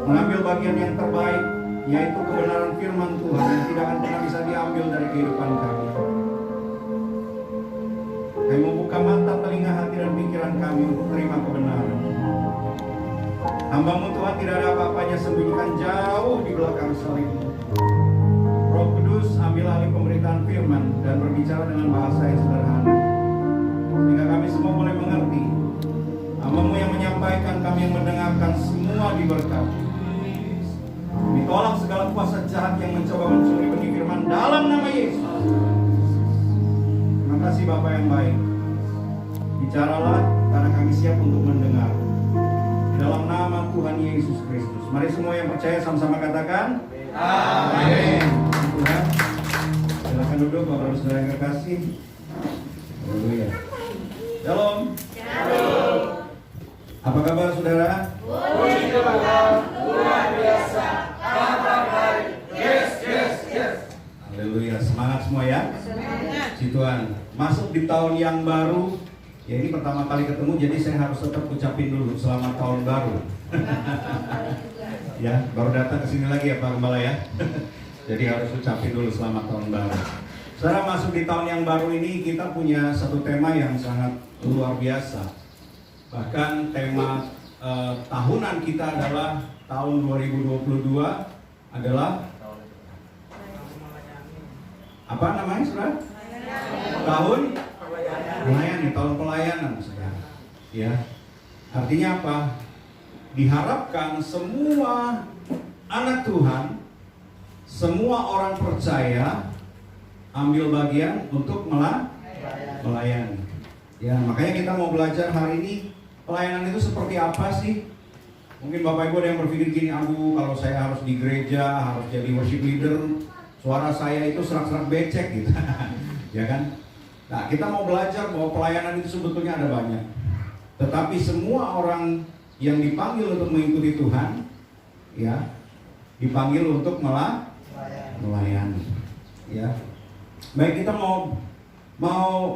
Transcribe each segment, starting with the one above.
mengambil bagian yang terbaik, yaitu kebenaran firman Tuhan yang tidak akan pernah bisa diambil dari kehidupan kami. Kami membuka mata, telinga, hati, dan pikiran kami untuk terima kebenaran. Hamba-Mu Tuhan, tidak ada apa-apanya sembunyikan jauh di belakang salib. Roh Kudus, ambil alih pemberitaan firman dan berbicara dengan bahasa yang sederhana, sehingga kami semua boleh mengerti. Hamba-Mu yang menyampaikan, kami yang mendengarkan, semua diberkati. Kami tolak segala kuasa jahat yang mencoba mencuri benih firman dalam nama Yesus. Terima kasih Bapa yang baik. Bicaralah karena kami siap untuk mendengar. Di dalam nama Tuhan Yesus Kristus. Mari semua yang percaya sama-sama katakan amin. Tuhan, silakan duduk Bapak Saudara yang terkasih. Haleluya. Shalom. Shalom. Apa kabar saudara? Puji Tuhan, luar biasa. Kabar baik. Yes. Haleluya. Semangat semua ya. Semangat. Puji Tuhan. Masuk di tahun yang baru. Ya ini pertama kali ketemu, jadi saya harus tetap ucapin dulu selamat tahun baru. Ya, baru datang ke sini lagi ya Pak Gembala ya. Jadi harus ucapin dulu selamat tahun baru. Saudara, masuk di tahun yang baru ini kita punya satu tema yang sangat luar biasa. Bahkan tema tahunan kita adalah tahun 2022 adalah apa namanya saudara? Tahun melayani, tahun pelayanan saudara. Ya, artinya apa? Diharapkan semua anak Tuhan, semua orang percaya ambil bagian untuk melayani. Ya, makanya kita mau belajar hari ini pelayanan itu seperti apa sih? Mungkin Bapak Ibu ada yang berpikir gini, aduh kalau saya harus di gereja, harus jadi worship leader, suara saya itu serak-serak becek gitu. Ya kan? Nah, kita mau belajar bahwa pelayanan itu sebetulnya ada banyak. Tetapi semua orang yang dipanggil untuk mengikuti Tuhan, ya, dipanggil untuk melayani. Ya. Baik, kita mau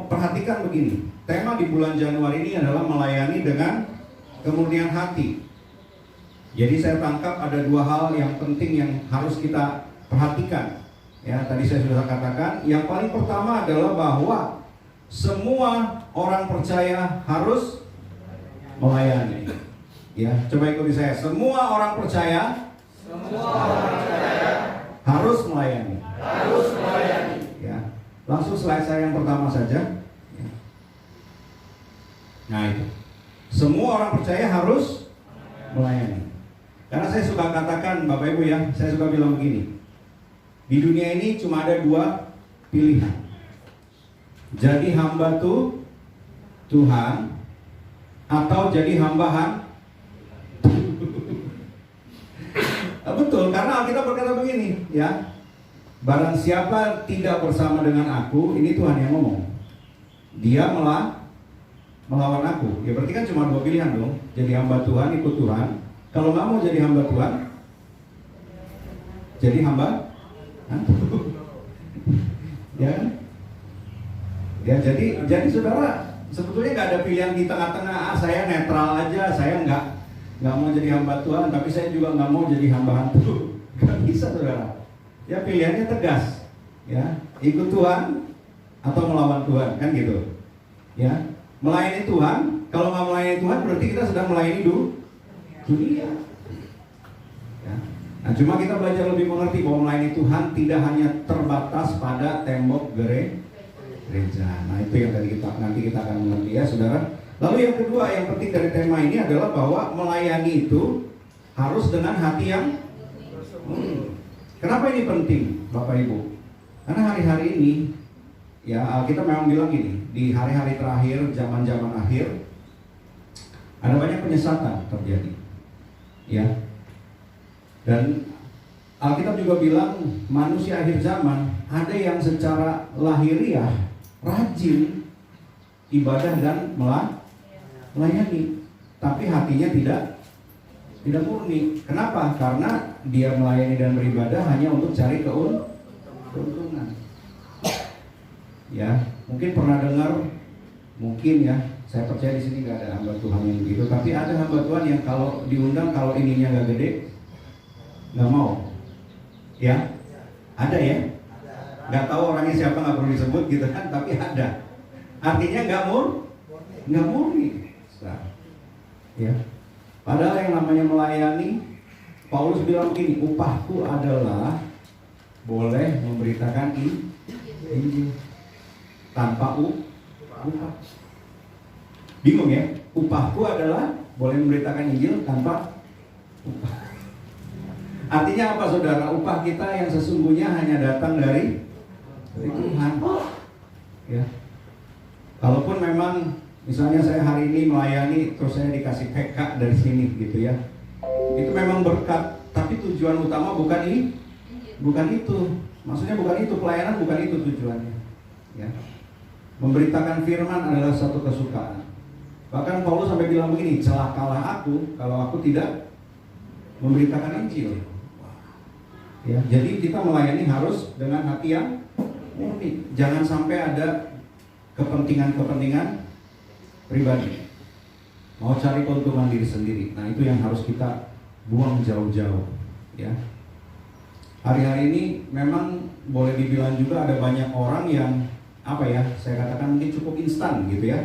perhatikan begini. Tema di bulan Januari ini adalah melayani dengan kemurnian hati. Jadi saya tangkap ada dua hal yang penting yang harus kita perhatikan. Ya, tadi saya sudah katakan, yang paling pertama adalah bahwa semua orang percaya harus melayani. Ya, coba ikuti saya. Semua orang percaya harus melayani. Ya, langsung slide saya yang pertama saja. Ya. Nah itu, semua orang percaya harus melayani. Karena saya suka katakan Bapak Ibu ya, saya suka bilang begini. Di dunia ini cuma ada dua pilihan. Jadi hamba Tuhan atau jadi hambahan. Betul, karena Alkitab berkata begini, ya. Barang siapa tidak bersama dengan aku, ini Tuhan yang ngomong. Dia melawan aku. Ya berarti kan cuma dua pilihan dong. Jadi hamba Tuhan, ikut Tuhan. Kalau nggak mau jadi hamba Tuhan, jadi hamba ya kan? Ya jadi saudara, sebetulnya nggak ada pilihan di tengah-tengah. Saya netral aja, saya nggak mau jadi hamba Tuhan, tapi saya juga nggak mau jadi hamba hantu. Nggak bisa saudara. Ya pilihannya tegas, ya ikut Tuhan atau melawan Tuhan, kan gitu. Ya, melayani Tuhan. Kalau nggak melayani Tuhan berarti kita sedang melayani dunia. Ya. Nah, cuma kita belajar lebih mengerti bahwa melayani Tuhan tidak hanya terbatas pada tembok gereja. Nah, itu yang nanti kita akan mengerti ya, saudara. Lalu yang kedua yang penting dari tema ini adalah bahwa melayani itu harus dengan hati yang Kenapa ini penting, Bapak Ibu? Karena hari-hari ini, ya kita memang bilang gini, di hari-hari terakhir, zaman-zaman akhir, ada banyak penyesatan terjadi, ya. Dan Alkitab juga bilang manusia akhir zaman ada yang secara lahiriah rajin ibadah dan melayani, tapi hatinya tidak murni. Kenapa? Karena dia melayani dan beribadah hanya untuk cari keuntungan. Ya, mungkin pernah dengar, mungkin ya, saya percaya di sini nggak ada hamba Tuhan yang begitu, tapi ada hamba Tuhan yang kalau diundang, kalau ininya nggak gede, Nggak mau? Ya? Ada ya? Nggak tahu orangnya siapa, nggak perlu disebut gitu kan, tapi ada. Artinya nggak murni. Ya. Padahal yang namanya melayani, Paulus bilang begini, upahku adalah boleh memberitakan Injil tanpa upah. Bingung ya? Upahku adalah boleh memberitakan Injil tanpa upah. Artinya apa saudara? Upah kita yang sesungguhnya hanya datang dari Tuhan. Ya. Kalaupun memang misalnya saya hari ini melayani terus saya dikasih PK dari sini gitu ya, itu memang berkat, tapi tujuan utama bukan itu. Maksudnya bukan itu, pelayanan bukan itu tujuannya. Ya. Memberitakan firman adalah satu kesukaan. Bahkan Paulus sampai bilang begini, celakalah aku kalau aku tidak memberitakan Injil. Ya, jadi kita melayani harus dengan hati yang murni. Jangan sampai ada kepentingan pribadi, mau cari keuntungan diri sendiri. Nah, itu yang harus kita buang jauh-jauh. Ya. Hari-hari ini memang boleh dibilang juga ada banyak orang yang saya katakan mungkin cukup instan gitu ya,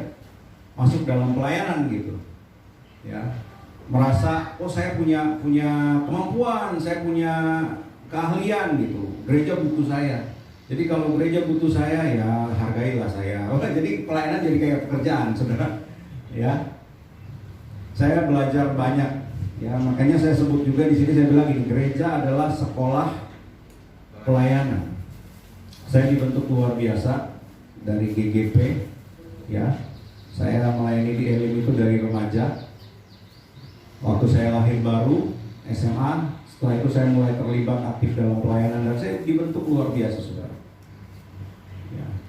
masuk dalam pelayanan gitu. Ya, merasa saya punya kemampuan, saya punya keahlian gitu. Gereja butuh saya. Jadi kalau gereja butuh saya, ya hargailah saya. Jadi pelayanan jadi kayak pekerjaan, saudara. Ya, saya belajar banyak. Ya, makanya saya sebut juga di sini, saya bilang ini, gereja adalah sekolah pelayanan. Saya dibentuk luar biasa dari GGP. Ya, saya melayani di Elim itu dari remaja. Waktu saya lahir baru, SMA. Setelah itu saya mulai terlibat aktif dalam pelayanan dan saya dibentuk luar biasa, saudara.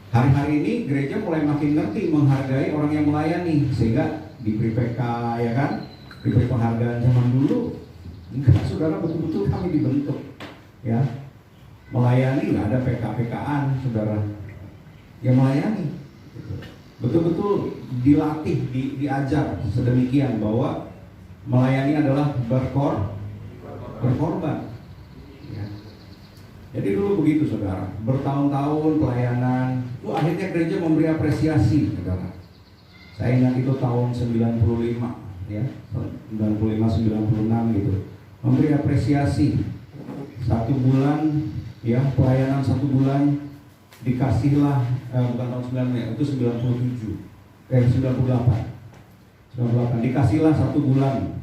Hari-hari ini gereja mulai makin ngerti menghargai orang yang melayani, sehingga diberi PK, ya kan, diberi penghargaan. Zaman dulu enggak, saudara, betul-betul kami dibentuk ya melayani, nggak ada PK-PKan, saudara, yang melayani betul-betul dilatih, diajar sedemikian bahwa melayani adalah berkorban. Jadi dulu begitu, saudara, bertahun-tahun pelayanan, akhirnya gereja memberi apresiasi, saudara. Saya ingat itu tahun 95, ya, 95-96 gitu, memberi apresiasi 1 bulan, ya, pelayanan 1 bulan dikasihlah, bukan tahun 9, itu 98, dikasihlah 1 bulan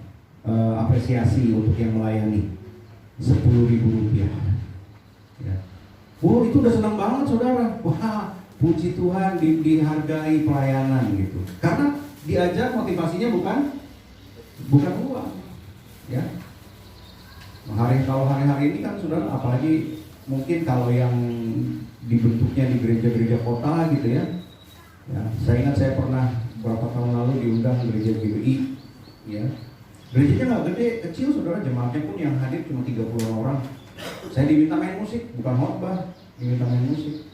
apresiasi untuk yang melayani, 10.000 rupiah. Ya. Itu udah senang banget, saudara. Wah, puji Tuhan, dihargai pelayanan gitu. Karena diajar motivasinya bukan uang. Ya. Kalau hari-hari ini kan, saudara, apalagi mungkin kalau yang dibentuknya di gereja-gereja kota gitu ya. Ya, saya ingat saya pernah beberapa tahun lalu diundang gereja GBI. Ya. Gerejanya nggak gede, kecil, saudara. Jemaatnya pun yang hadir cuma 30 orang. Saya diminta main musik, bukan khotbah, diminta main musik.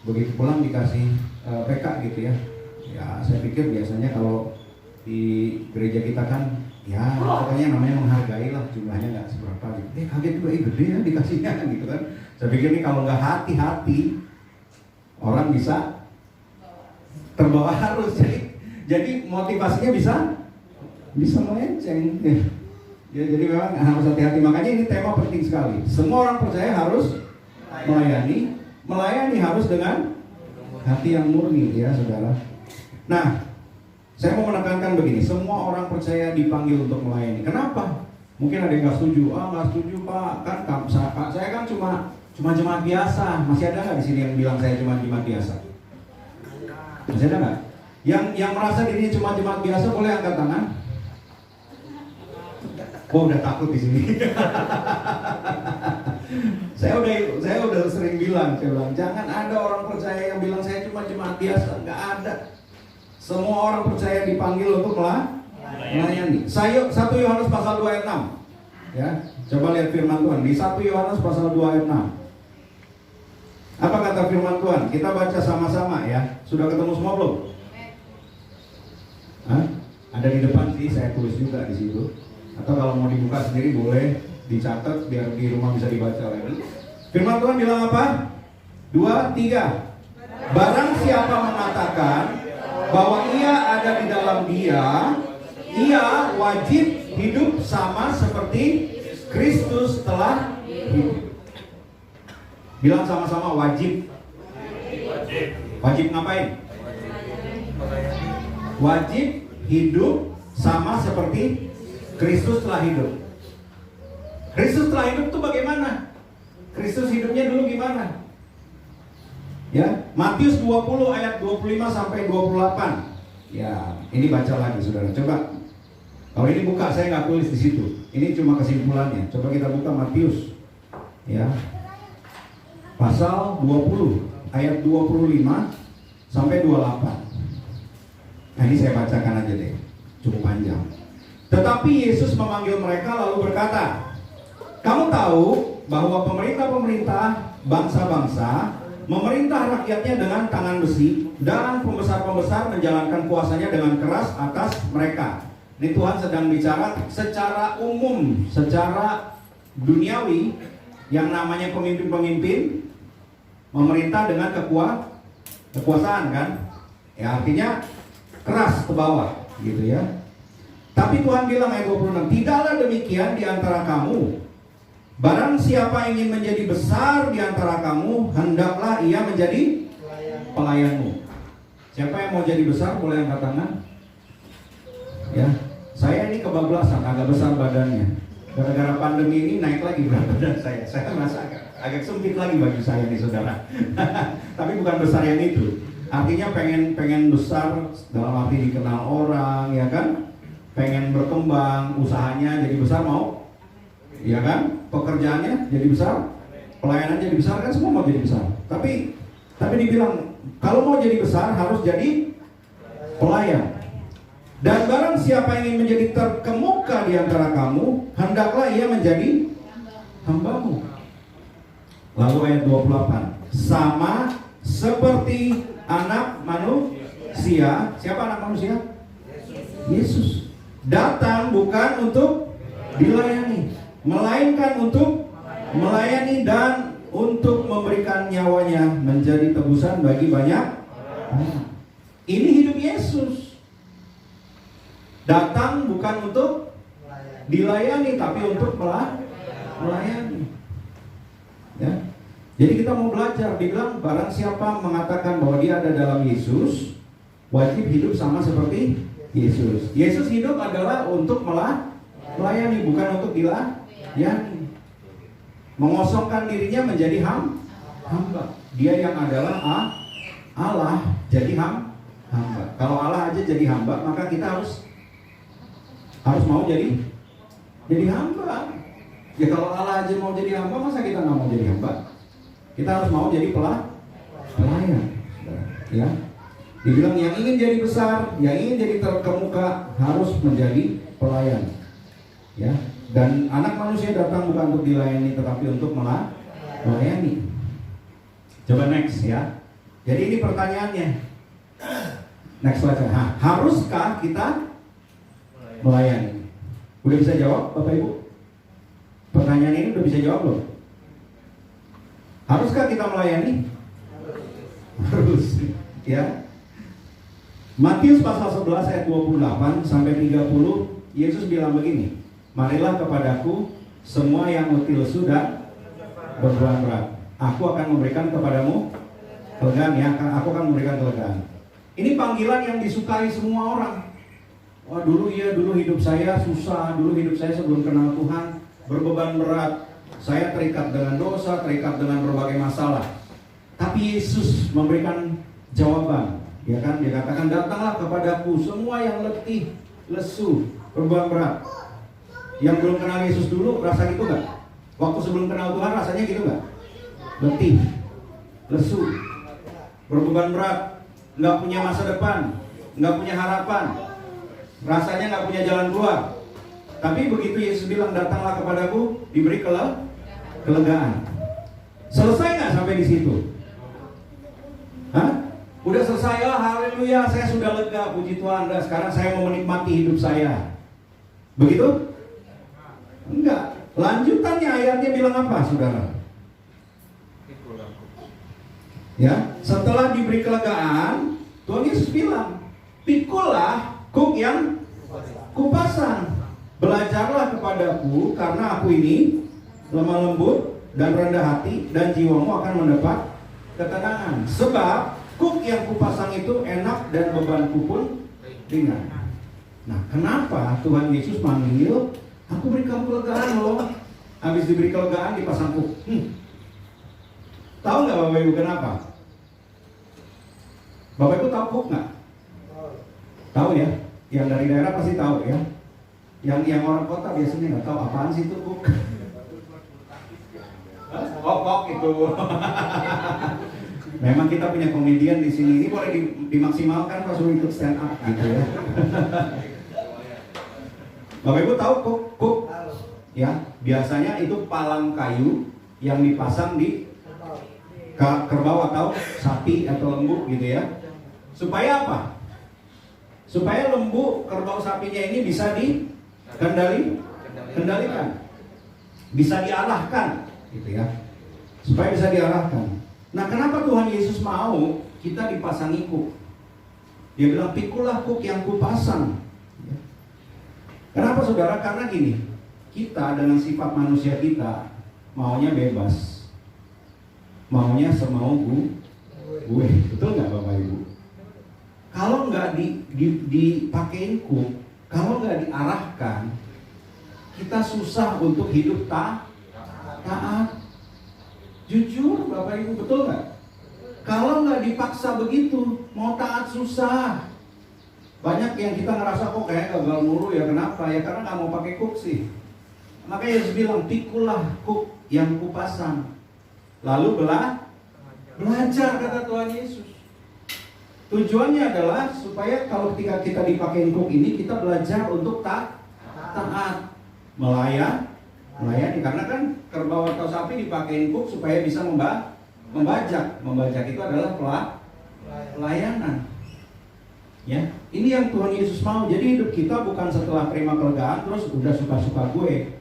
Begitu pulang dikasih PK gitu ya. Ya, saya pikir biasanya kalau di gereja kita kan, ya pokoknya namanya menghargai lah, jumlahnya nggak seberapa gitu. Kaget juga, gede ya dikasihnya gitu kan. Saya pikir nih kalau nggak hati-hati, orang bisa terbawa arus. Jadi motivasinya bisa melenceng. Ya, jadi memang harus hati-hati. Makanya ini tema penting sekali. Semua orang percaya harus melayani harus dengan hati yang murni, ya, saudara. Nah, saya mau menekankan begini, semua orang percaya dipanggil untuk melayani. Kenapa? Mungkin ada yang nggak setuju. Nggak setuju, Pak. Kan saya kan cuma jemaat biasa. Masih ada nggak di sini yang bilang saya cuma jemaat biasa? Masih ada nggak? Yang merasa dirinya cuma jemaat biasa boleh angkat tangan. Udah takut di sini. Saya udah sering bilang, jangan ada orang percaya yang bilang saya cuma jemaat biasa. Nggak ada. Semua orang percaya dipanggil untuk melayani. 1 Yohanes pasal 2 ayat 6. Ya, coba lihat firman Tuhan di 1 Yohanes pasal 2 ayat 6. Apa kata firman Tuhan? Kita baca sama-sama ya. Sudah ketemu semua belum? Ada di depan sih, saya tulis juga di situ. Atau kalau mau dibuka sendiri boleh, dicatat biar di rumah bisa dibaca lagi. Firman Tuhan bilang apa? 2, 3. Barang siapa mengatakan bahwa ia ada di dalam dia, ia wajib hidup sama seperti Kristus telah hidup. Bilang sama-sama wajib. Wajib ngapain? Wajib hidup sama seperti Kristus telah hidup. Kristus telah hidup itu bagaimana? Kristus hidupnya dulu gimana? Ya, Matius 20 ayat 25 sampai 28. Ya, ini baca lagi saudara. Coba. Kalau ini buka, saya nggak tulis di situ. Ini cuma kesimpulannya. Coba kita buka Matius. Ya. Pasal 20 ayat 25 sampai 28. Nah, ini saya bacakan aja deh. Cukup panjang. Tetapi Yesus memanggil mereka lalu berkata, "Kamu tahu bahwa pemerintah-pemerintah bangsa-bangsa memerintah rakyatnya dengan tangan besi, dan pembesar-pembesar menjalankan kuasanya dengan keras atas mereka." Ini Tuhan sedang bicara secara umum, secara duniawi, yang namanya pemimpin-pemimpin memerintah dengan kekuasaan kan? Ya, artinya keras ke bawah, gitu ya. Tapi Tuhan bilang ayat 26, "Tidaklah demikian di antara kamu. Barang siapa ingin menjadi besar di antara kamu, hendaklah ia menjadi pelayanmu." Siapa yang mau jadi besar, boleh angkat tangan. Ya, saya ini kebablasan, agak besar badannya. Gara-gara pandemi ini naik lagi berat badan saya. Saya merasa agak sempit lagi baju saya nih saudara. Tapi bukan besar yang itu. Artinya pengen besar dalam arti dikenal orang, ya kan? Pengen berkembang, usahanya jadi besar mau. Ya kan? Pekerjaannya jadi besar, pelayanan jadi besar, kan semua mau jadi besar. Tapi dibilang kalau mau jadi besar harus jadi pelayan. Dan barang siapa ingin menjadi terkemuka di antara kamu, hendaklah ia menjadi hambamu. Lalu ayat 28, sama seperti anak manusia. Siapa anak manusia? Yesus. Datang bukan untuk dilayani, melainkan untuk melayani dan untuk memberikan nyawanya menjadi tebusan bagi banyak. Ini hidup Yesus. Datang bukan untuk dilayani, tapi untuk melayani. Ya. Jadi kita mau belajar, dibilang barang siapa mengatakan bahwa dia ada dalam Yesus, wajib hidup sama seperti Yesus. Yesus hidup adalah untuk melayani, bukan untuk dilayani. Mengosongkan dirinya menjadi hamba. Dia yang adalah Allah jadi hamba. Kalau Allah aja jadi hamba, maka kita harus mau jadi hamba. Ya kalau Allah aja mau jadi hamba, masa kita nggak mau jadi hamba? Kita harus mau jadi pelayan. Ya, dibilang yang ingin jadi besar, yang ingin jadi terkemuka harus menjadi pelayan. Ya, dan anak manusia datang bukan untuk dilayani, tetapi untuk melayani. Coba next ya. Jadi ini pertanyaannya. Next baca. Haruskah kita melayani? Udah bisa jawab Bapak Ibu? Pertanyaan ini udah bisa jawab belum? Haruskah kita melayani? Harus. Ya. Matius pasal 11 ayat 28 sampai 30, Yesus bilang begini, "Marilah kepadaku semua yang letih lesu dan beban berat. Aku akan memberikan kepadamu kelegaan." Ya, aku akan memberikan kelegaan. Ini panggilan yang disukai semua orang. Wah, dulu hidup saya susah, dulu hidup saya sebelum kenal Tuhan berbeban berat. Saya terikat dengan dosa, terikat dengan berbagai masalah. Tapi Yesus memberikan jawaban, ya kan? Dia katakan, "Datanglah kepadaku semua yang letih, lesu, berbeban berat." Yang belum kenal Yesus dulu rasa gitu nggak? Waktu sebelum kenal Tuhan rasanya gitu nggak? Letih, lesu, berbeban berat, nggak punya masa depan, nggak punya harapan, rasanya nggak punya jalan keluar. Tapi begitu Yesus bilang, "Datanglah kepadaku," diberi kelegaan. Selesai nggak sampai di situ? Hah? Udah selesai, ya haleluya, saya sudah lega, puji Tuhan. Sekarang saya mau menikmati hidup saya. Begitu? Enggak. Lanjutannya ayatnya bilang apa, saudara? Ya, setelah diberi kelegaan, Tuhan Yesus bilang, pikulah kuk yang kupasang. Belajarlah kepadaku, karena aku ini lemah lembut dan rendah hati, dan jiwamu akan mendapat ketenangan. Sebab kuk yang kupasang itu enak dan bebanku pun ringan. Nah, kenapa Tuhan Yesus manggil, aku beri kamu kelegaan loh. Habis diberi kelegaan dipasang kuk. Tahu nggak Bapak Ibu kenapa? Bapak Ibu tahu kuk nggak? Tahu ya? Yang dari daerah pasti tahu ya. Yang orang kota biasanya nggak tahu apaan sih itu kuk. Kok itu. Memang kita punya komedian di sini. Ini boleh dimaksimalkan pas suruh ikut stand up gitu ya. Bapak Ibu tahu kuk? Ya, biasanya itu palang kayu yang dipasang di kerbau atau sapi atau lembu gitu ya. Supaya apa? Supaya lembu, kerbau, sapinya ini bisa dikendalikan, bisa diarahkan gitu ya. Supaya bisa diarahkan. Nah, kenapa Tuhan Yesus mau kita dipasangi kuk? Dia bilang, pikulah kuk yang kupasang. Kenapa saudara? Karena gini, kita dengan sifat manusia kita maunya bebas, maunya semau gue. Betul nggak Bapak Ibu? Kalau nggak dipakein kuk, kalau nggak diarahkan, kita susah untuk hidup taat. Jujur Bapak Ibu, betul nggak? Kalau nggak dipaksa begitu, mau taat susah. Banyak yang kita ngerasa kok kayak gagal mulu ya, kenapa? Ya karena nggak mau pakai kuk sih. Makanya Yesus bilang, pikulah kuk yang kupasang. Lalu belajar, kata Tuhan Yesus. Tujuannya adalah supaya kalau ketika kita dipakai kuk ini, kita belajar untuk taat, melayani. Karena kan kerbau atau sapi dipakai kuk supaya bisa membajak. Membajak itu adalah pelayanan. Ya, ini yang Tuhan Yesus mau. Jadi hidup kita bukan setelah terima kelegaan terus udah suka-suka gue.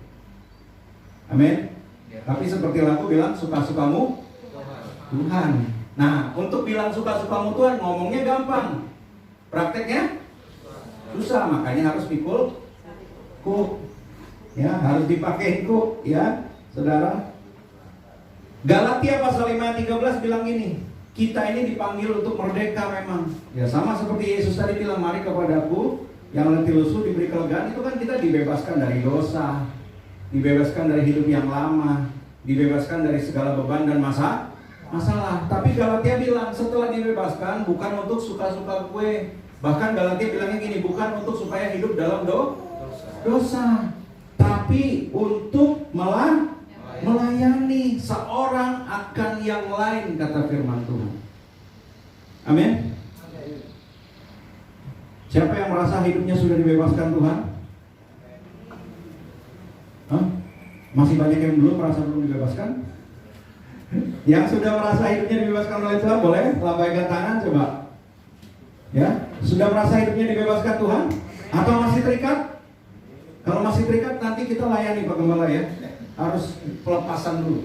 Amin. Tapi seperti lagu bilang, suka-sukamu Tuhan. Nah, untuk bilang suka-sukamu Tuhan, ngomongnya gampang, prakteknya susah. Makanya harus pikul kuk, ya, harus dipakai kuk, ya, saudara. Galatia pasal 5 ayat 13 bilang gini, kita ini dipanggil untuk merdeka memang. Ya, sama seperti Yesus tadi bilang, mari kepadaku yang letih lesu diberi kelegaan. Itu kan kita dibebaskan dari dosa, dibebaskan dari hidup yang lama, dibebaskan dari segala beban dan masalah. Tapi Galatia bilang setelah dibebaskan bukan untuk suka-suka gue. Bahkan Galatia bilangnya gini, bukan untuk supaya hidup dalam dosa, tapi untuk melayani seorang akan yang lain, kata firman Tuhan. Amin. Siapa yang merasa hidupnya sudah dibebaskan Tuhan? Masih banyak yang belum dibebaskan? Yang sudah merasa hidupnya dibebaskan oleh Tuhan, boleh lambaikan tangan coba. Ya, sudah merasa hidupnya dibebaskan Tuhan? Atau masih terikat? Kalau masih terikat nanti kita layani Pak Gembala ya. Harus pelepasan dulu.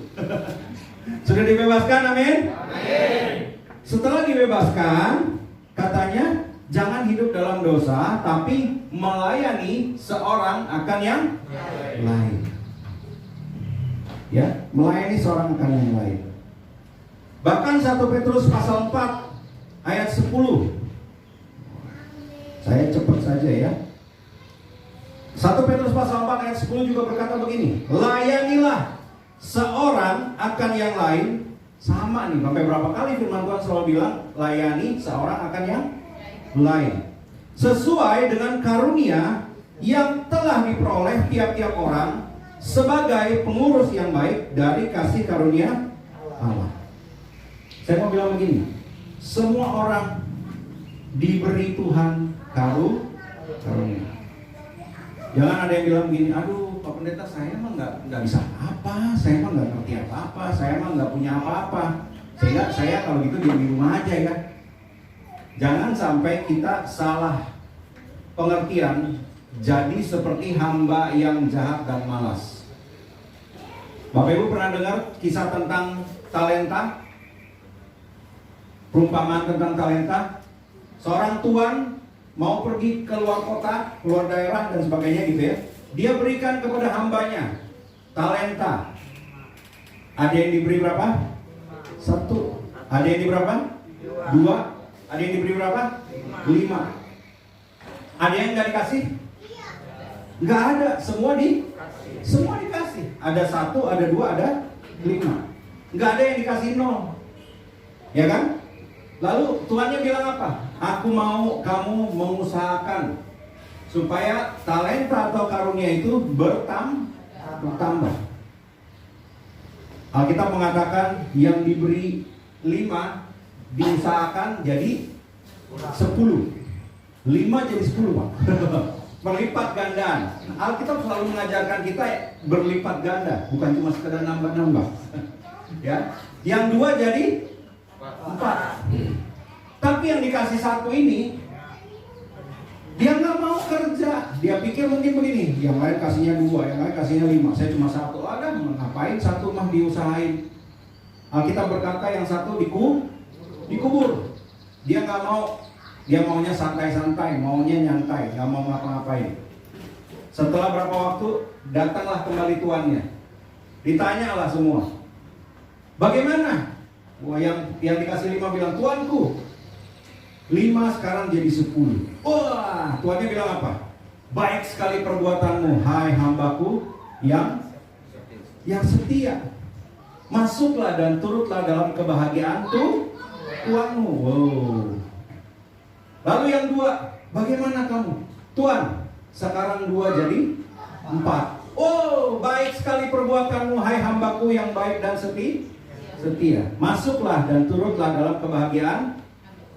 Sudah dibebaskan, amin? Amin. Setelah dibebaskan, katanya jangan hidup dalam dosa, tapi melayani seorang akan yang lain. Ya, melayani seorang akan yang lain. Bahkan 1 Petrus pasal 4 ayat 10. Saya cepat saja ya. 1 Petrus pasal 4 ayat 10 juga berkata begini, layanilah seorang akan yang lain. Sama nih, sampai berapa kali firman Tuhan selalu bilang layani seorang akan yang lain, sesuai dengan karunia yang telah diperoleh tiap-tiap orang sebagai pengurus yang baik dari kasih karunia Allah. Saya mau bilang begini, semua orang diberi Tuhan karunia. Jangan ada yang bilang begini, aduh Pak Pendeta saya mah nggak bisa apa, saya mah nggak ngerti apa-apa, saya mah nggak punya apa-apa, sehingga saya kalau gitu diam di rumah aja ya. Jangan sampai kita salah pengertian, jadi seperti hamba yang jahat dan malas. Bapak Ibu pernah dengar kisah tentang talenta? Perumpamaan tentang talenta? Seorang tuan mau pergi ke luar kota, keluar daerah dan sebagainya gitu ya. Dia berikan kepada hambanya talenta. Ada yang diberi berapa? 1. Ada yang diberi berapa? 2. Ada yang diberi berapa? 5. Ada yang nggak dikasih? Nggak ada, semua dikasih. Ada 1, ada 2, ada 5. Nggak ada yang dikasih 0. Ya kan? Lalu tuannya bilang apa? Aku mau kamu mengusahakan supaya talenta atau karunia itu bertambah. Alkitab mengatakan yang diberi 5 diusahakan jadi 10. 5 jadi 10, Pak. Berlipat gandaan. Alkitab selalu mengajarkan kita berlipat ganda, bukan cuma sekedar nambah-nambah. Ya. Yang 2 jadi 4. Tapi yang dikasih 1 ini, dia nggak mau kerja. Dia pikir mungkin begini, yang lain kasihnya 2, yang lain kasihnya 5, saya cuma 1. Ada, ngapain 1 mah diusahain. Alkitab berkata yang 1 dikubur. Dia nggak mau. Dia maunya santai-santai, maunya nyantai, nggak mau ngapa-ngapain. Setelah berapa waktu, datanglah kembali tuannya. Ditanyalah semua. Bagaimana? Wah, yang dikasih 5 bilang, tuanku, 5 sekarang jadi 10. Wah, tuannya bilang apa? Baik sekali perbuatanmu, hai hambaku yang setia. Masuklah dan turutlah dalam kebahagiaan tuanmu. Wow. Lalu yang 2, bagaimana kamu? Tuan, sekarang 2 jadi 4. Oh, baik sekali perbuatanmu, hai hambaku yang baik dan setia. Masuklah dan turutlah dalam kebahagiaan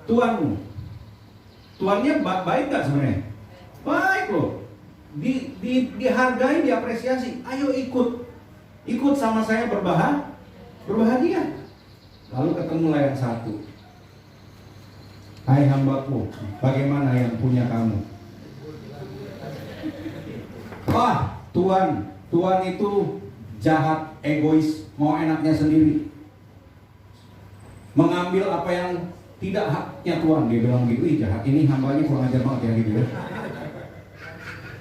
tuanmu. Tuannya baik gak sebenarnya? Baik loh. Dihargai, diapresiasi. Ayo ikut sama saya berbahagia. Lalu ketemulah yang 1. Hai hambaku, bagaimana yang punya kamu? Wah, Tuan itu jahat, egois, mau enaknya sendiri. Mengambil apa yang tidak haknya Tuan. Dia bilang gitu, jahat, ini hambanya kurang ajar banget ya gitu ya.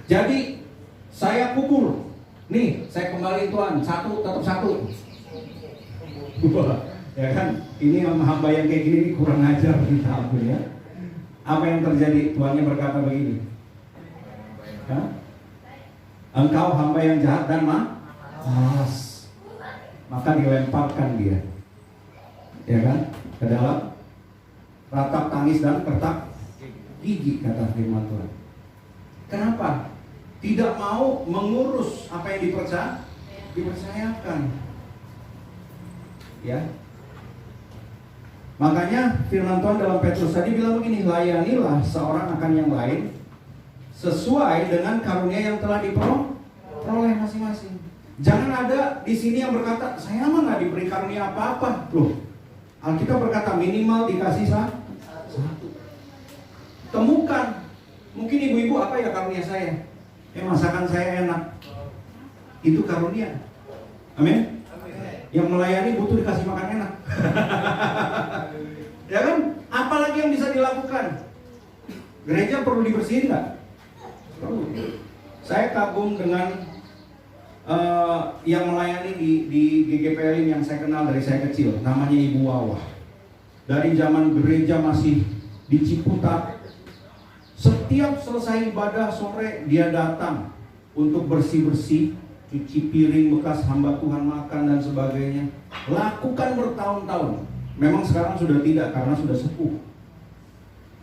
Jadi, saya kubur. Nih, saya kembali Tuan, 1 tetap 1. Ya kan, ini hamba yang kayak gini kurang ajar kita ampun ya. Apa yang terjadi? Tuannya berkata begini, engkau hamba yang jahat dan malas. Maka dilemparkan dia, ya kan, ke dalam ratap tangis dan kertak gigi, kata firman Tuhan. Kenapa? Tidak mau mengurus apa yang dipercayakan. Ya. Makanya firman Tuhan dalam Petrus tadi bilang begini, layanilah seorang akan yang lain sesuai dengan karunia yang telah diperoleh masing-masing. Jangan ada di sini yang berkata, saya mah nggak diberi karunia apa-apa. Loh, Alkitab berkata minimal dikasih 1. Temukan, mungkin ibu-ibu apa ya karunia saya? Masakan saya enak. Itu karunia. Amin. Yang melayani butuh dikasih makan enak. Ya kan? Apalagi yang bisa dilakukan? Gereja perlu dibersihin nggak? Perlu. Saya kagum dengan yang melayani di GGPL yang saya kenal dari saya kecil. Namanya Ibu Wawah. Dari zaman gereja masih di Ciputat, setiap selesai ibadah sore dia datang untuk bersih-bersih, cuci piring bekas hamba Tuhan makan dan sebagainya. Lakukan bertahun-tahun. Memang sekarang sudah tidak karena sudah sepuh.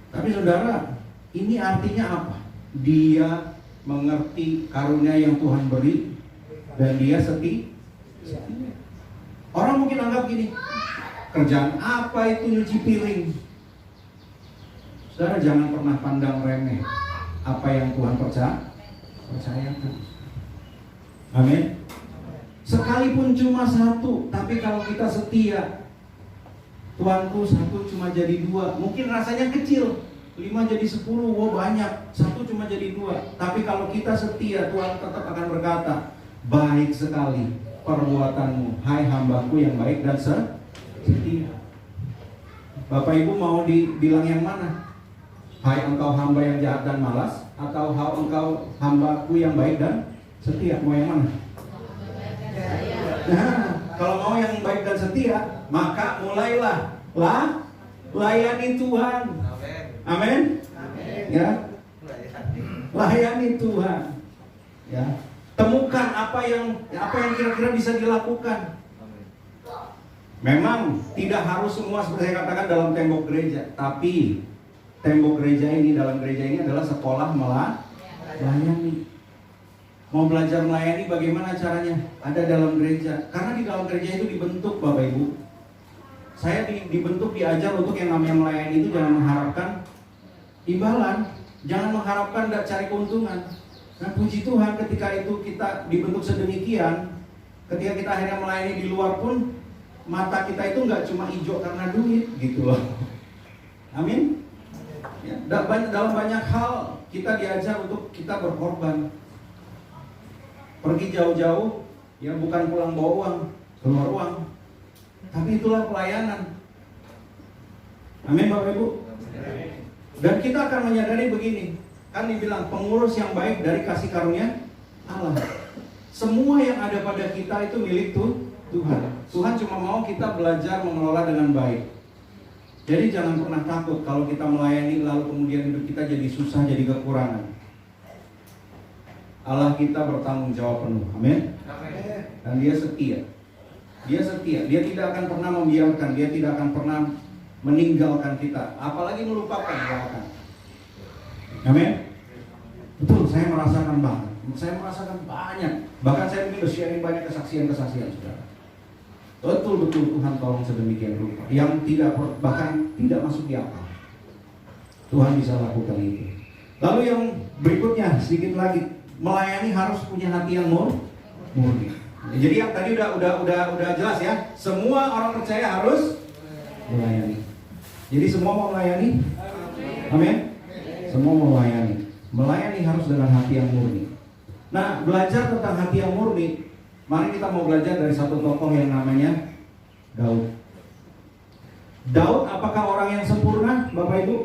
Tapi saudara, ini artinya apa? Dia mengerti karunia yang Tuhan beri dan dia setia. Orang mungkin anggap gini, kerjaan apa itu nyuci piring? Saudara, jangan pernah pandang remeh apa yang Tuhan percayakan. Amin. Sekalipun cuma 1, tapi kalau kita setia, Tuanku 1 cuma jadi 2. Mungkin rasanya kecil, 5 jadi 10, wow banyak. 1 cuma jadi 2. Tapi kalau kita setia, Tuhan tetap akan berkata, baik sekali perbuatanmu, hai hambaku yang baik dan setia. Bapak Ibu mau dibilang yang mana? Hai engkau hamba yang jahat dan malas, atau hai engkau hambaku yang baik dan setia? Mau yang mana? Nah, kalau mau yang baik dan setia, maka mulailah layani Tuhan. Amin. Ya, layani Tuhan. Ya, temukan apa yang kira-kira bisa dilakukan. Memang tidak harus semua seperti saya katakan dalam tembok gereja, tapi tembok gereja ini, dalam gereja ini adalah sekolah melayani. Mau belajar melayani bagaimana caranya? Ada dalam gereja. Karena di dalam gereja itu dibentuk Bapak Ibu. Saya dibentuk, diajar untuk yang namanya melayani itu jangan mengharapkan imbalan, jangan mengharapkan cari keuntungan. Nah, puji Tuhan ketika itu kita dibentuk sedemikian, ketika kita akhirnya melayani di luar pun mata kita itu nggak cuma hijau karena duit gitu loh. Amin. Ya, dalam banyak hal kita diajar untuk kita berkorban. Pergi jauh-jauh, ya bukan pulang bawa uang, keluar uang. Tapi itulah pelayanan. Amin Bapak Ibu. Dan kita akan menyadari begini, kan dibilang pengurus yang baik dari kasih karunia Allah. Semua yang ada pada kita itu milik Tuhan. Tuhan cuma mau kita belajar mengelola dengan baik. Jadi jangan pernah takut kalau kita melayani lalu kemudian hidup kita jadi susah, jadi kekurangan. Allah kita bertanggung jawab penuh. Amin. Dan Dia setia. Dia setia. Dia tidak akan pernah membiarkan. Dia tidak akan pernah meninggalkan kita. Apalagi melupakan. Dia akan. Amin. Betul, saya merasakan banget. Saya merasakan banyak. Bahkan saya mungkin sharing banyak kesaksian-kesaksian saudara. Betul-betul Tuhan tolong sedemikian rupa. Yang bahkan tidak masuk di akal. Tuhan bisa lakukan itu. Lalu yang berikutnya sedikit lagi. Melayani harus punya hati yang murni. Jadi yang tadi udah jelas ya. Semua orang percaya harus melayani. Jadi semua mau melayani? Amin. Semua mau melayani. Melayani harus dengan hati yang murni. Nah, belajar tentang hati yang murni, mari kita mau belajar dari satu tokoh yang namanya Daud. Daud apakah orang yang sempurna, Bapak Ibu?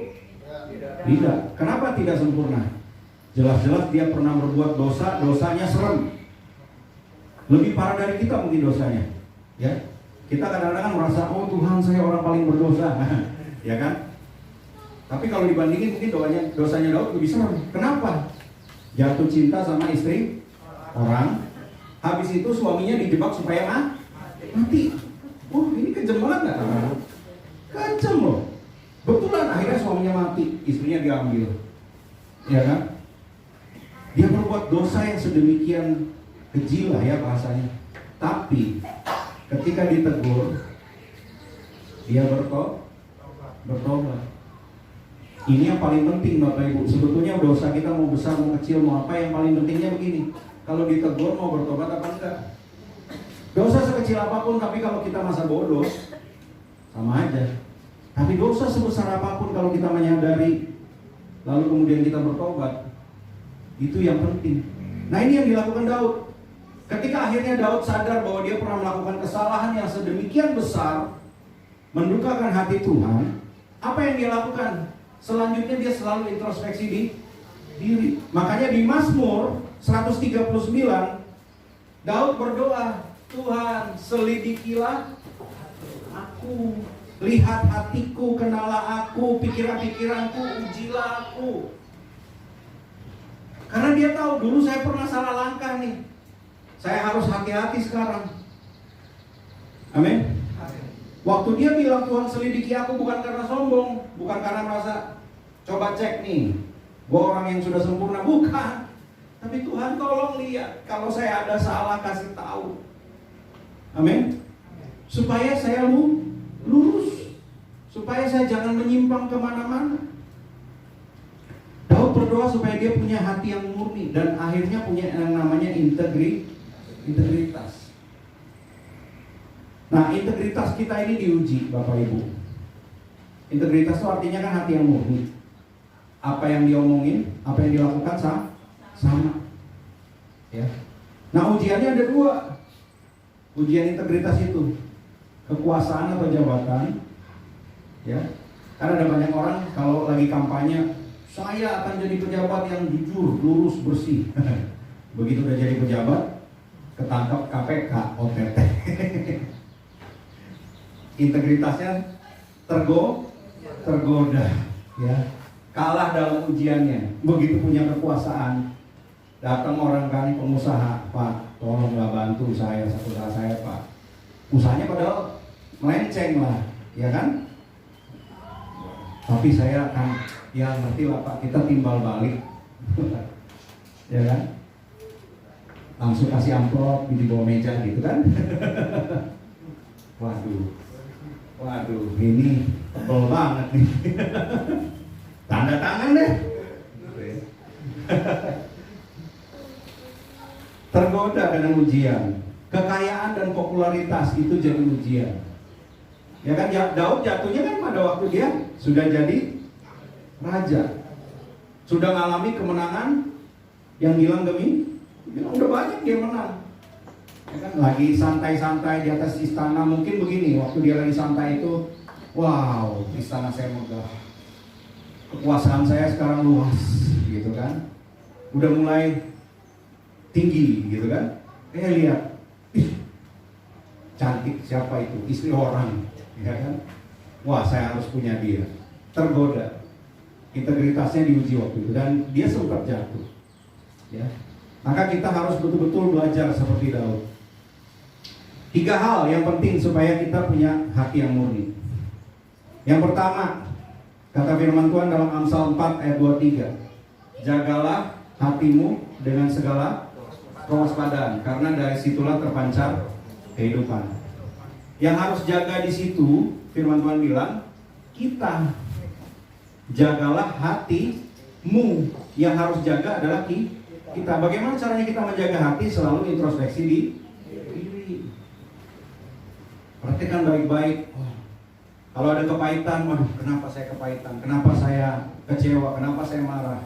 Tidak. Kenapa tidak sempurna? Jelas-jelas dia pernah berbuat dosa, dosanya serem. Lebih parah dari kita mungkin dosanya. Ya, kita kadang-kadang merasa, oh Tuhan saya orang paling berdosa, ya kan? Tapi kalau dibandingin mungkin dosanya Daud lebih serem. Kenapa? Jatuh cinta sama istri orang, habis itu suaminya dijebak supaya mati. Oh ini kejam banget nggak? Kejam loh. Betulan akhirnya suaminya mati, istrinya diambil, ya kan? Dia berbuat dosa yang sedemikian keji lah ya bahasanya. Tapi ketika ditegur, dia bertobat. Ini yang paling penting Bapak Ibu. Sebetulnya dosa kita mau besar mau kecil mau apa, yang paling pentingnya begini. Kalau ditegur mau bertobat apa enggak? Dosa sekecil apapun tapi kalau kita masa bodoh sama aja. Tapi dosa sebesar apapun kalau kita menyadari lalu kemudian kita bertobat, itu yang penting. Nah ini yang dilakukan Daud. Ketika akhirnya Daud sadar bahwa dia pernah melakukan kesalahan yang sedemikian besar, mendukakan hati Tuhan, apa yang dia lakukan? Selanjutnya dia selalu introspeksi di diri. Makanya di Mazmur 139 Daud berdoa, Tuhan selidikilah aku, lihat hatiku, kenalah aku, pikiran-pikiranku, ujilah aku. Karena dia tahu dulu saya pernah salah langkah nih. Saya harus hati-hati sekarang. Amin. Waktu dia bilang Tuhan selidiki aku bukan karena sombong, bukan karena merasa coba cek nih, gue orang yang sudah sempurna, bukan. Tapi Tuhan tolong lihat kalau saya ada salah, kasih tahu. Amin. Supaya saya lurus, supaya saya jangan menyimpang kemana-mana. Daud berdoa supaya dia punya hati yang murni dan akhirnya punya yang namanya integritas. Nah, integritas kita ini diuji, Bapak Ibu. Integritas itu artinya kan hati yang murni. Apa yang diomongin, apa yang dilakukan sama. Ya. Nah, ujiannya ada dua. Ujian integritas itu kekuasaan atau jabatan, ya. Karena ada banyak orang kalau lagi kampanye, saya akan jadi pejabat yang jujur, lurus, bersih. Begitu udah jadi pejabat, ketangkap KPK, OTT. Integritasnya tergoda, ya. Kalah dalam ujiannya. Begitu punya kekuasaan, datang orang kan pengusaha, Pak, tolonglah bantu saya, satu usaha saya, Pak. Usahanya padahal melenceng lah, ya kan? Tapi saya akan, ya ngerti lah Pak, kita timbal balik. Ya kan? Langsung kasih amplop di bawah meja gitu kan? Waduh, ini tebel banget nih. Tanda tangan deh. Tergoda dengan ujian. Kekayaan dan popularitas itu jadi ujian. Ya kan, Daud jatuhnya kan pada waktu dia sudah jadi raja, sudah mengalami kemenangan yang bilang udah banyak dia menang. Ya kan, lagi santai-santai di atas istana, mungkin begini, waktu dia lagi santai itu, wow, istana saya megah, kekuasaan saya sekarang luas, gitu kan, udah mulai tinggi, gitu kan. Lihat, cantik, siapa itu, istri orang, ya kan, wah saya harus punya dia. Tergoda, integritasnya diuji waktu itu dan dia sempat jatuh, ya. Maka kita harus betul-betul belajar seperti Daud. 3 hal yang penting supaya kita punya hati yang murni. Yang pertama, kata firman Tuhan dalam Amsal 4 ayat 23, jagalah hatimu dengan segala kewaspadaan, karena dari situlah terpancar kehidupan. Yang harus jaga di situ, firman Tuhan bilang, kita. Jagalah hatimu. Yang harus jaga adalah kita. Bagaimana caranya kita menjaga hati? Selalu introspeksi di diri. Perhatikan baik-baik. Kalau ada kepahitan, waduh, kenapa saya kepahitan? Kenapa saya kecewa? Kenapa saya marah?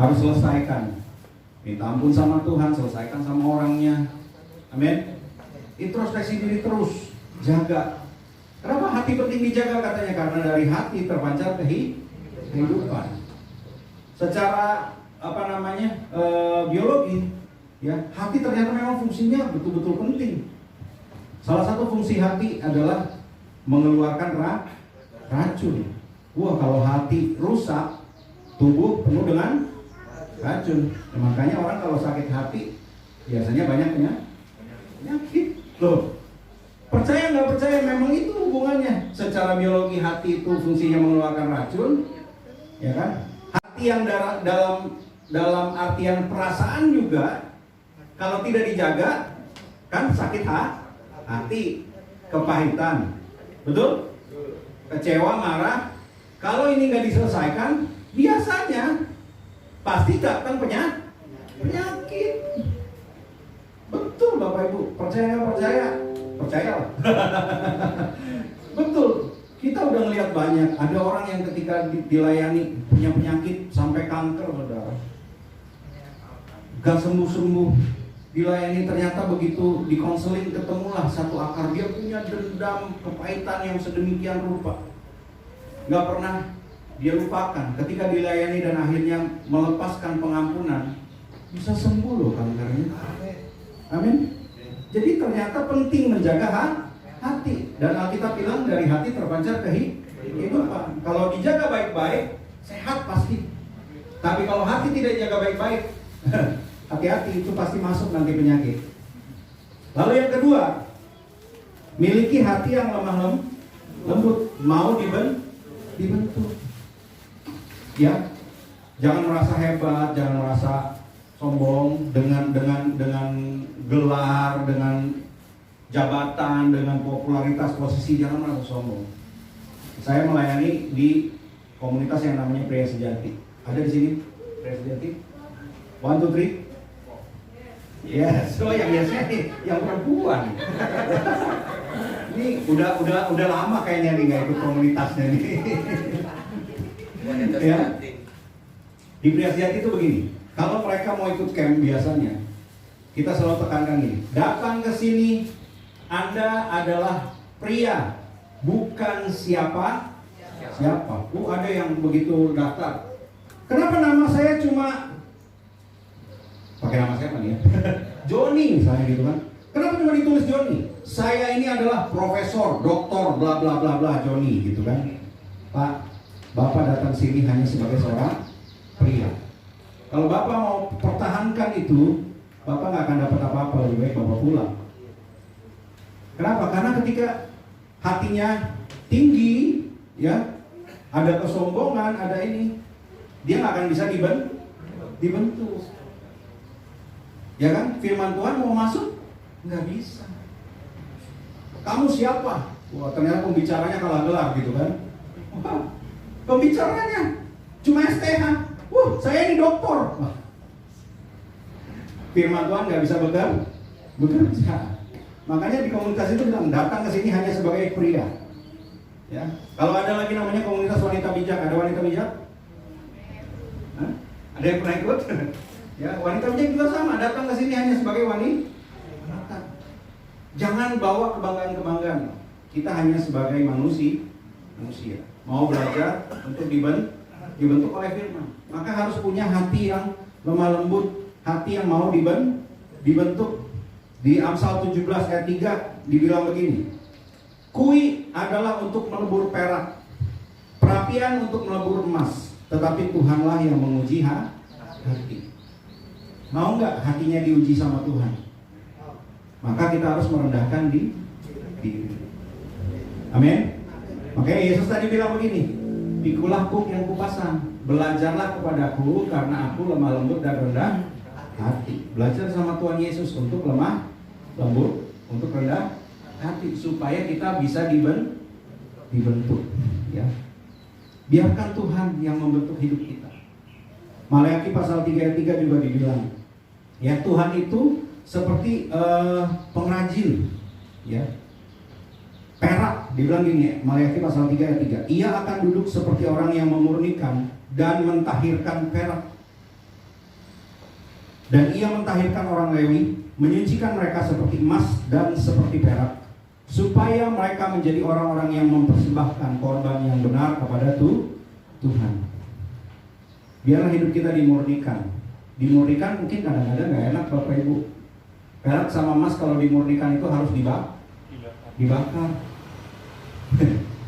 Harus selesaikan. Minta ampun sama Tuhan, selesaikan sama orangnya. Amin. Introspeksi diri terus, jaga. Kenapa hati penting dijaga katanya? Karena dari hati terpancar kehidupan. Secara biologi, ya, hati ternyata memang fungsinya betul-betul penting. Salah satu fungsi hati adalah mengeluarkan racun. Wah, kalau hati rusak, tubuh penuh dengan racun. Makanya orang kalau sakit hati biasanya banyak penyakit. Loh, percaya nggak percaya, memang itu hubungannya. Secara biologi hati itu fungsinya mengeluarkan racun, ya kan? Hati yang dalam artian perasaan juga, kalau tidak dijaga, kan sakit hati, kepahitan, betul? Kecewa, marah. Kalau ini nggak diselesaikan, biasanya pasti datang penyakit. Betul Bapak Ibu, percaya nggak percaya? Percayalah. Betul. Kita udah ngelihat banyak, ada orang yang ketika dilayani punya penyakit sampai kanker, saudara. Gak sembuh-sembuh, dilayani ternyata begitu dikonseling ketemulah satu akar, dia punya dendam, kepahitan yang sedemikian rupa. Gak pernah dia lupakan. Ketika dilayani dan akhirnya melepaskan pengampunan, bisa sembuh loh kankernya. Amin. Jadi ternyata penting menjaga hati. Dan Alkitab bilang dari hati terpancar kehidupan. Kalau dijaga baik-baik, sehat pasti. Tapi kalau hati tidak dijaga baik-baik, hati-hati, itu pasti masuk nanti penyakit. Lalu yang kedua, miliki hati yang lemah lembut, mau dibentuk. Ya, jangan merasa hebat, jangan merasa sombong dengan gelar, dengan jabatan, dengan popularitas, posisi, jangan merasa sombong. Saya melayani di komunitas yang namanya Pria Sejati. Ada di sini Pria Sejati? 1, 2, 3. Yes, so yang biasanya nih, yang perempuan. Ini udah lama kayaknya nih nggak ikut komunitasnya nih. Ya. Di Pria Sejati itu begini. Kalau mereka mau ikut camp biasanya, kita selalu tekankan ini. Datang ke sini, Anda adalah pria, bukan siapa. Ada yang begitu daftar. Kenapa nama saya cuma pakai nama siapa nih ya? Joni misalnya gitu kan. Kenapa cuma ditulis Joni? Saya ini adalah profesor, doktor, bla bla bla bla Joni gitu kan. Pak, Bapak datang sini hanya sebagai seorang pria. Kalau Bapak mau pertahankan itu, Bapak nggak akan dapat apa-apa, lebih baik Bapak pulang. Kenapa? Karena ketika hatinya tinggi, ya, ada kesombongan, ada ini, dia nggak akan bisa dibentuk. Ya kan? Firman Tuhan mau masuk, nggak bisa. Kamu siapa? Wah, ternyata pembicaranya kalah gelar gitu kan. Wah, pembicaranya cuma STH. Wah, saya ini doktor. Wah. Firman Tuhan nggak bisa bekerja. Makanya di komunitas itu bilang datang ke sini hanya sebagai pria. Ya, kalau ada lagi namanya komunitas wanita bijak, ada wanita bijak? Hah? Ada yang pernah ikut? Ya, wanita bijak juga sama, datang ke sini hanya sebagai wanita. Jangan bawa kebanggaan-kebanggaan. Kita hanya sebagai manusia. Mau belajar untuk dibentuk oleh firman. Maka harus punya hati yang lemah lembut, hati yang mau dibentuk. Di Amsal 17 ayat 3 dibilang begini. Kui adalah untuk melebur perak, perapian untuk melebur emas, tetapi Tuhanlah yang menguji hati. Mau nggak hatinya diuji sama Tuhan? Maka kita harus merendahkan diri. Amin. Makanya Yesus tadi bilang begini, pikulah kuk yang kupasang, belajarlah kepadaku karena aku lemah lembut dan rendah hati. Belajar sama Tuhan Yesus untuk lemah lembut, untuk rendah hati, supaya kita bisa dibentuk. Ya, biarkan Tuhan yang membentuk hidup kita. Maleakhi pasal 3 ayat 3 juga dibilang, ya Tuhan itu seperti pengrajin, ya. Perak, dibilang gini, Maleakhi pasal 3 ayat 3, ia akan duduk seperti orang yang memurnikan dan mentahirkan perak. Dan ia mentahirkan orang Lewi, menyucikan mereka seperti emas dan seperti perak, supaya mereka menjadi orang-orang yang mempersembahkan korban yang benar kepada Tuhan. Biarlah hidup kita dimurnikan. Dimurnikan mungkin kadang-kadang gak enak Bapak Ibu. Perak sama emas kalau dimurnikan itu harus dibakar.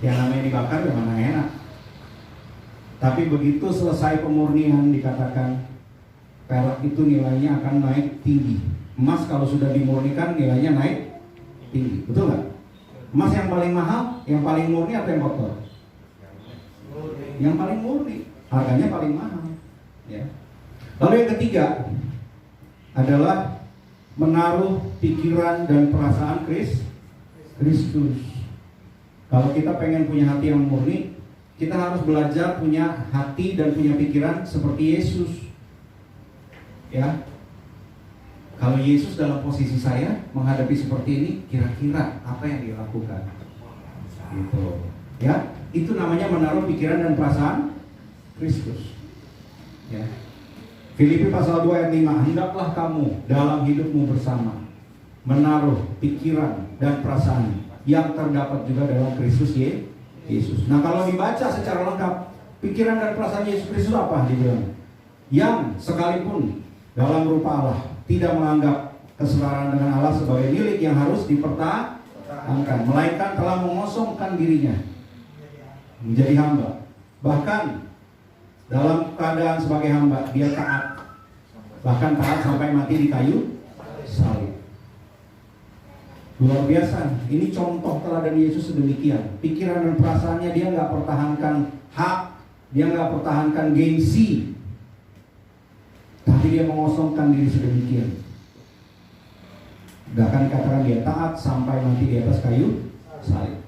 Yang namanya dibakar ya mana enak. Tapi begitu selesai pemurnian dikatakan perak itu nilainya akan naik tinggi. Emas kalau sudah dimurnikan nilainya naik tinggi. Betul nggak? Emas yang paling mahal, yang paling murni atau yang kotor? Yang paling murni, harganya paling mahal. Ya. Lalu yang ketiga adalah menaruh pikiran dan perasaan Kristus. Kalau kita pengen punya hati yang murni, kita harus belajar punya hati dan punya pikiran seperti Yesus. Ya, kalau Yesus dalam posisi saya menghadapi seperti ini, kira-kira apa yang dia lakukan? Gitu. Ya, itu namanya menaruh pikiran dan perasaan Kristus. Ya. Filipi pasal 2 ayat 5, hendaklah kamu dalam hidupmu bersama menaruh pikiran dan perasaan yang terdapat juga dalam Kristus Yesus. Nah, kalau dibaca secara lengkap, pikiran dan perasaan Yesus Kristus apa dibilang? Yang sekalipun dalam rupa Allah tidak menganggap kesetaraan dengan Allah sebagai milik yang harus dipertahankan, melainkan telah mengosongkan dirinya menjadi hamba. Bahkan dalam keadaan sebagai hamba dia taat, bahkan taat sampai mati di kayu salib. Luar biasa. Ini contoh teladan Yesus sedemikian. Pikiran dan perasaannya dia nggak pertahankan hak, dia nggak pertahankan gengsi, tapi dia mengosongkan diri sedemikian. Bahkan dikatakan dia taat sampai mati di atas kayu salib.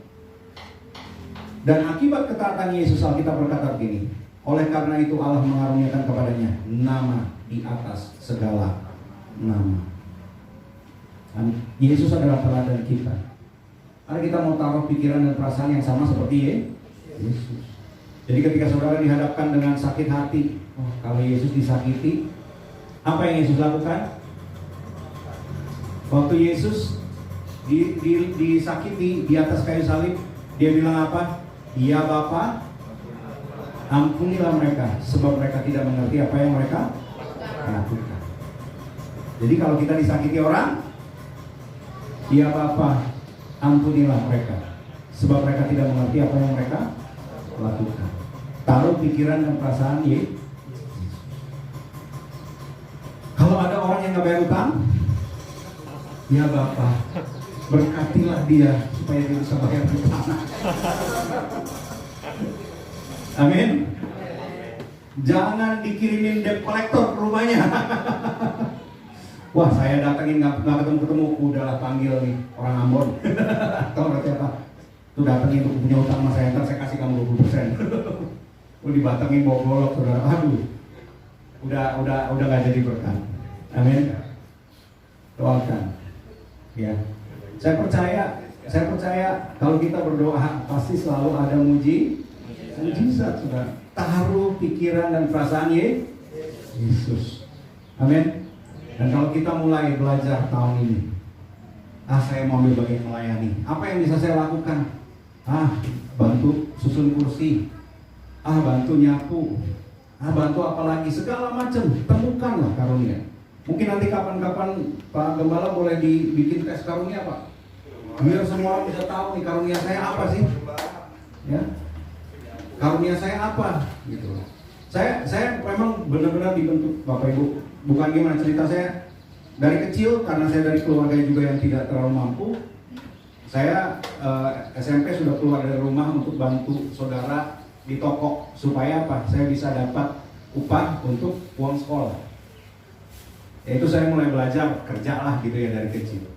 Dan akibat ketaatan Yesus, Alkitab berkata begini, oleh karena itu Allah mengaruniakan kepadanya nama di atas segala nama. Dan Yesus adalah teladan kita. Karena kita mau taruh pikiran dan perasaan yang sama seperti Yesus. Jadi ketika saudara dihadapkan dengan sakit hati, kalau Yesus disakiti, apa yang Yesus lakukan? Waktu Yesus disakiti di atas kayu salib, dia bilang apa? Ya Bapa, ampunilah mereka, sebab mereka tidak mengerti apa yang mereka lakukan. Jadi kalau kita disakiti orang, ya Bapa, ampunilah mereka, sebab mereka tidak mengerti apa yang mereka lakukan. Taruh pikiran dan perasaan Yesus. Kalau ada orang yang nggak bayar utang, ya Bapa, berkatilah dia supaya dia bisa bayar utang. Amin. Jangan dikirimin debt collector ke rumahnya. Wah, saya datengin nggak ketemu, udahlah panggil nih orang Ambon. Tahu berarti apa? Tuh datengin tuh punya utang sama saya, ntar saya kasih kamu 20%. Dibatengin bawa golok, saudara. Aduh, udah nggak jadi berkat. Amin. Doakan. Ya, saya percaya kalau kita berdoa pasti selalu ada mujizat, saudara. Taruh pikiran dan perasaan Yesus. Amin. Dan kalau kita mulai belajar tahun ini, saya mau ambil bagian melayani. Apa yang bisa saya lakukan? Bantu susun kursi. Bantu nyapu. Bantu apa lagi? Segala macam. Temukanlah karunia. Mungkin nanti kapan-kapan Pak Gembala boleh dibikin tes karunia, Pak. Biar semua orang bisa tahu nih karunia saya apa sih? Ya. Karunia saya apa? Gitu. Saya memang benar-benar dibentuk, Bapak Ibu. Bukan gimana cerita saya dari kecil, karena saya dari keluarga juga yang tidak terlalu mampu. Saya SMP sudah keluar dari rumah untuk bantu saudara di toko supaya apa? Saya bisa dapat upah untuk uang sekolah. Itu saya mulai belajar kerja lah gitu ya dari kecil.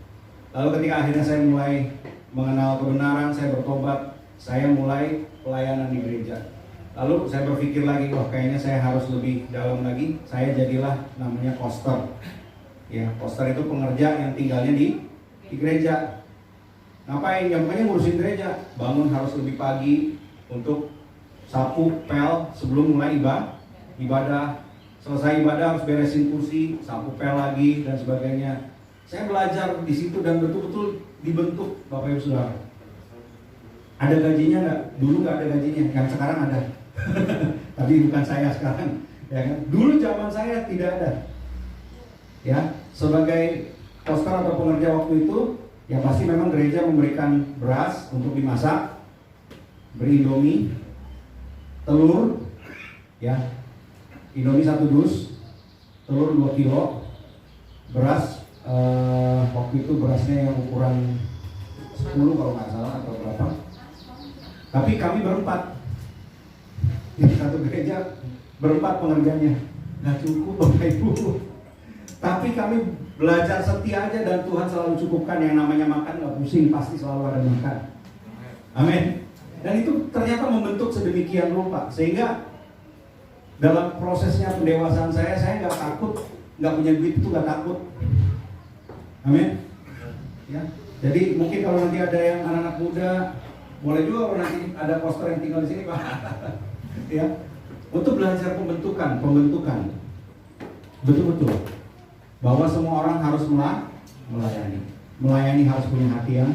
Lalu ketika akhirnya saya mulai mengenal kebenaran, saya bertobat, saya mulai pelayanan di gereja. Lalu saya berpikir lagi, wah kayaknya saya harus lebih dalam lagi. Saya jadilah namanya koster. Ya, koster itu pengerja yang tinggalnya di gereja. Ngapain? Ya makanya ngurusin gereja. Bangun harus lebih pagi untuk sapu, pel sebelum mulai ibadah. Selesai ibadah harus beresin kursi, sapu pel lagi dan sebagainya. Saya belajar di situ dan betul-betul dibentuk, Bapak Ibu Saudara. Ada gajinya nggak? Dulu nggak ada gajinya, yang sekarang ada. Tapi bukan saya sekarang. Ya kan? Dulu zaman saya tidak ada. Ya, sebagai koster atau pengerja waktu itu, ya pasti memang gereja memberikan beras untuk dimasak, beri Indomie, telur, ya. Indomie 1 dus, telur 2 kilo, beras waktu itu berasnya yang ukuran 10 kalau nggak salah atau berapa. Tapi kami berempat di satu gereja, berempat pengerjanya, nggak cukup Bapak Ibu. Tapi kami belajar setia aja dan Tuhan selalu cukupkan. Yang namanya makan nggak pusing, pasti selalu ada makan. Amin. Dan itu ternyata membentuk sedemikian rupa sehingga dalam prosesnya pendewasaan saya nggak takut, nggak punya duit itu nggak takut. Amin. Ya, jadi mungkin kalau nanti ada yang anak-anak muda, boleh juga kalau nanti ada poster yang tinggal di sini, Pak. Ya, untuk belajar pembentukan, betul-betul bahwa semua orang harus melayani harus punya hati yang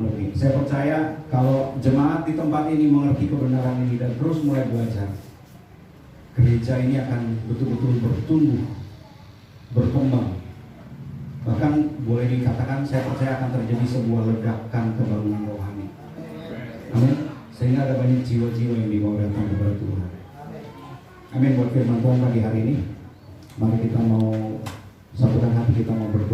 lebih. Saya percaya kalau jemaat di tempat ini mengerti kebenaran ini dan terus mulai belajar, gereja ini akan betul-betul bertumbuh, berkembang. Bahkan boleh dikatakan saya percaya akan terjadi sebuah ledakan kebangunan rohani. Amin. Sehingga ada banyak jiwa-jiwa yang dibawa datang kepada Tuhan. Amin. Buat firman Tuhan pagi hari ini, mari kita mau satukan hati, kita mau berdoa.